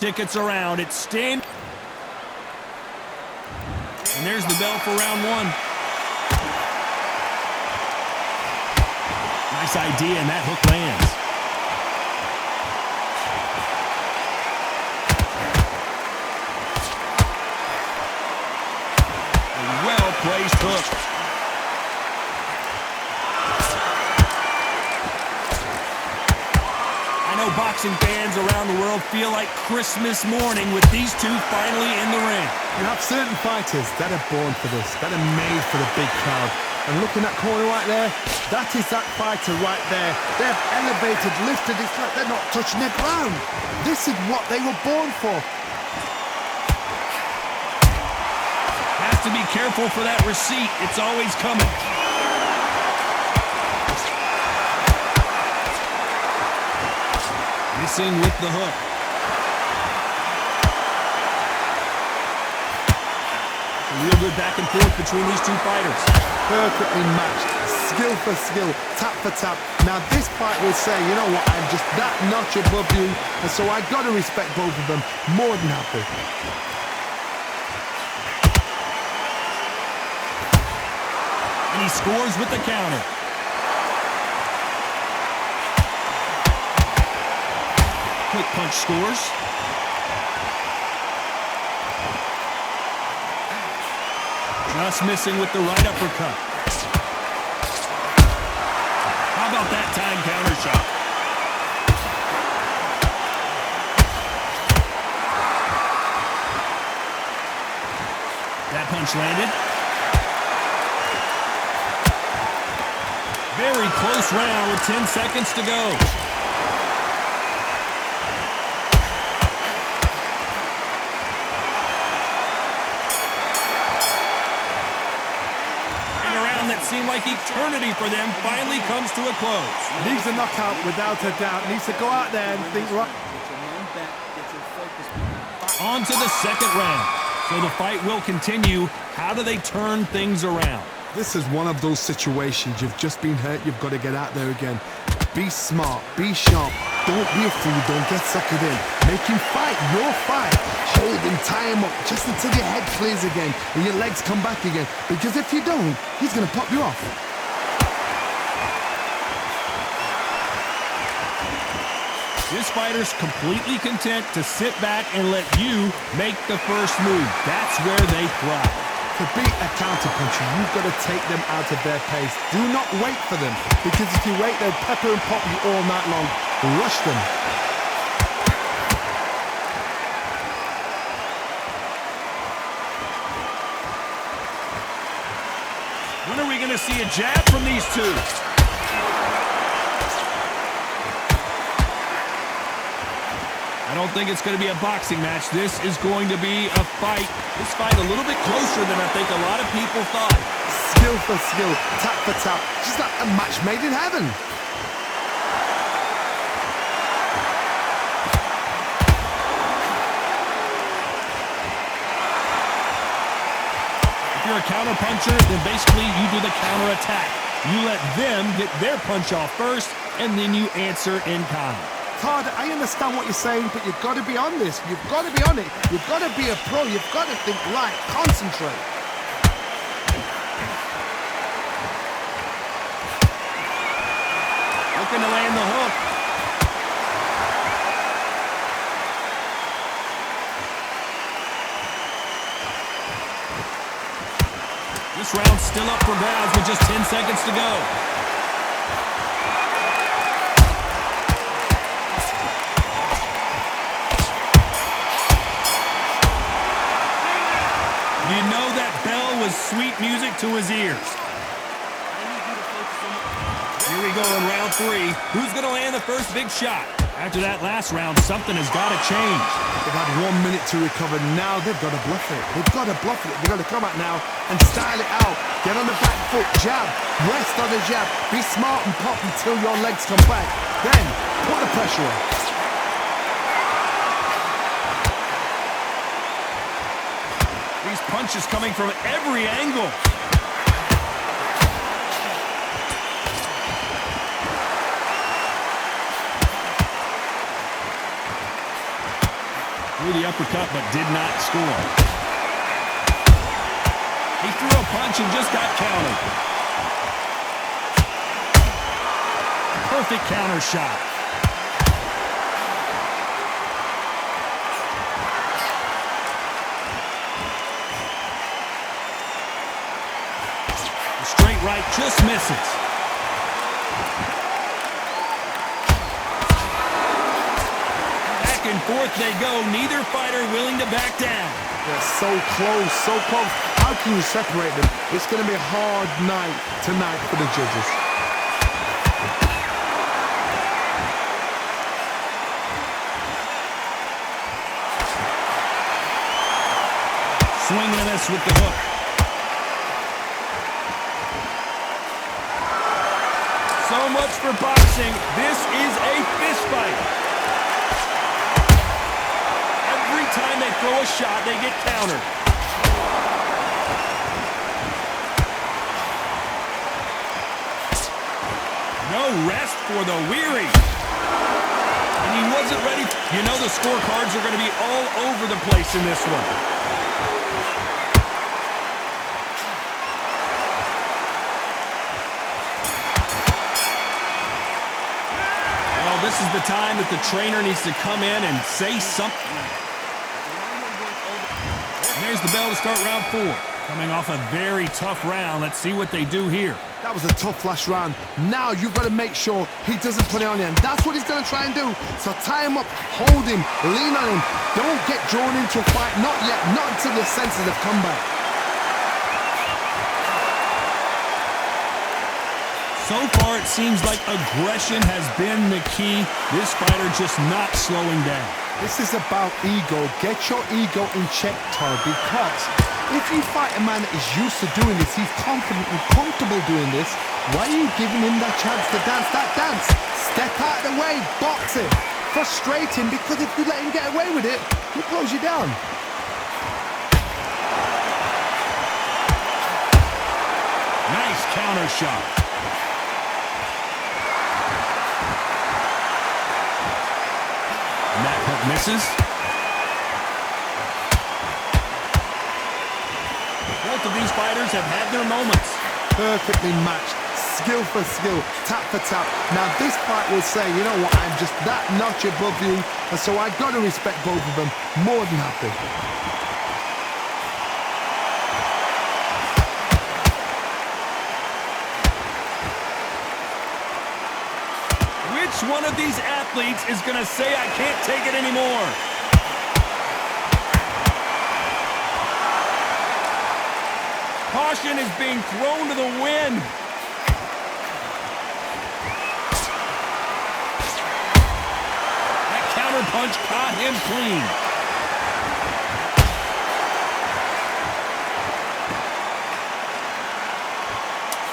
Tickets around. It's stand. And there's the bell for round one. Nice idea, and that hook lands. A well-placed hook. Boxing fans around the world feel like Christmas morning with these two finally in the ring. You have certain fighters that are born for this, that are made for the big crowd. And look in that corner right there, that is that fighter right there. They've elevated, lifted, it's like they're not touching the ground. This is what they were born for. Has to be careful for that receipt. It's always coming. Missing with the hook. A real good back and forth between these two fighters. Perfectly matched, skill for skill, tap for tap. Now this fight will say, you know what, I'm just that notch above you, and so I got to respect both of them more than happy. And he scores with the counter. Quick punch scores. Just missing with the right uppercut. How about that time counter shot? That punch landed. Very close round with 10 seconds to go. Seemed like eternity for them finally comes to a close. Needs a knockout without a doubt. Needs to go out there and think right. On to the second round. So the fight will continue. How do they turn things around? This is one of those situations. You've just been hurt. You've got to get out there again. Be smart. Be sharp. Don't be a fool. Don't get suckered in. Make him fight your fight. Hold him, tie him up, just until your head clears again and your legs come back again. Because if you don't, he's going to pop you off. This fighter's completely content to sit back and let you make the first move. That's where they thrive. To beat a counterpuncher, you've got to take them out of their pace. Do not wait for them, because if you wait, they'll pepper and pop you all night long. Rush them. When are we going to see a jab from these two? I don't think it's going to be a boxing match. This is going to be a fight. This fight a little bit closer than I think a lot of people thought. Skill for skill, tap for tap, just like a match made in heaven. If you're a counter puncher, then basically you do the counter attack. You let them get their punch off first, and then you answer in kind. Todd, I understand what you're saying, but you've got to be on this. You've got to be on it. You've got to be a pro. You've got to think right. Concentrate. Looking to land the hook. This round's still up for grabs with just 10 seconds to go. You know that bell was sweet music to his ears. Here we go in round three. Who's going to land the first big shot? After that last round, something has got to change. They've had 1 minute to recover. Now they've got to bluff it. They've got to bluff it. They've got to come out now and style it out. Get on the back foot, jab, rest on the jab. Be smart and pop until your legs come back. Then, put the pressure on. These punches coming from every angle. Threw the uppercut but did not score. He threw a punch and just got countered. Perfect counter shot. The straight right just misses. Back and forth they go. Neither fighter willing to back down. They're so close, so close. How can you separate them? It's going to be a hard night tonight for the judges. Swing and a miss with the hook. So much for boxing. This is a fist fight. Every time they throw a shot, they get countered. No rest for the weary. And he wasn't ready. You know the scorecards are going to be all over the place in this one. This is the time that the trainer needs to come in and say something. And there's the bell to start round 4. Coming off a very tough round. Let's see what they do here. That was a tough last round. Now you've got to make sure he doesn't put it on you. And that's what he's going to try and do. So tie him up, hold him, lean on him. Don't get drawn into a fight. Not yet. Not until your senses have come back. So far, it seems like aggression has been the key. This fighter just not slowing down. This is about ego. Get your ego in check, Todd, because if you fight a man that is used to doing this, he's confident and comfortable doing this, why are you giving him that chance to dance that dance? Step out of the way, box him, frustrate him, because if you let him get away with it, he blows you down. Nice counter shot. And that hook misses. Both of these fighters have had their moments. Perfectly matched, skill for skill, tap for tap. Now this fight will say, you know what, I'm just that notch above you, and so I've got to respect both of them more than happy. Which one of these athletes is going to say, I can't take it anymore? Caution is being thrown to the wind. That counter punch caught him clean.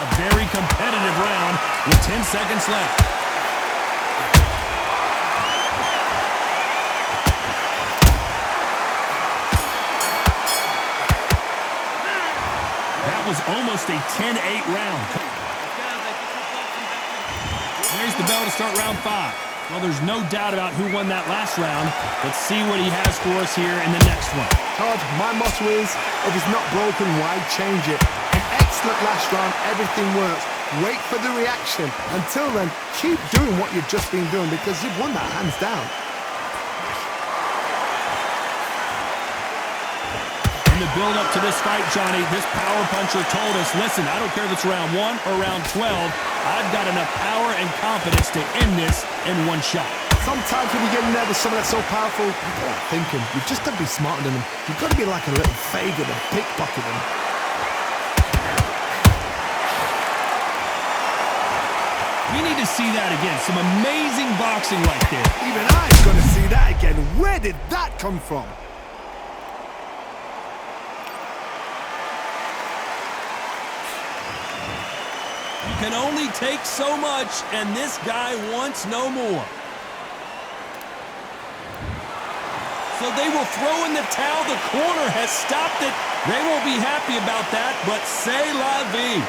A very competitive round with 10 seconds left. Was almost a 10-8 round. There's the bell to start round 5. Well, there's no doubt about who won that last round. Let's see what he has for us here in the next one. Todd, my motto is, if it's not broken, why change it? An excellent last round, everything works. Wait for the reaction. Until then, keep doing what you've just been doing because you've won that hands down. In the build-up to this fight, Johnny, this power puncher told us, listen, I don't care if it's round 1 or round 12, I've got enough power and confidence to end this in one shot. Sometimes when you get in there with someone that's so powerful, you've got to think him. You've just got to be smarter than him. You've got to be like a little faggot and pickpocket him. We need to see that again. Some amazing boxing right there. Even I'm going to see that again. Where did that come from? Can only take so much, and this guy wants no more. So they will throw in the towel. The corner has stopped it. They won't be happy about that, but c'est la vie.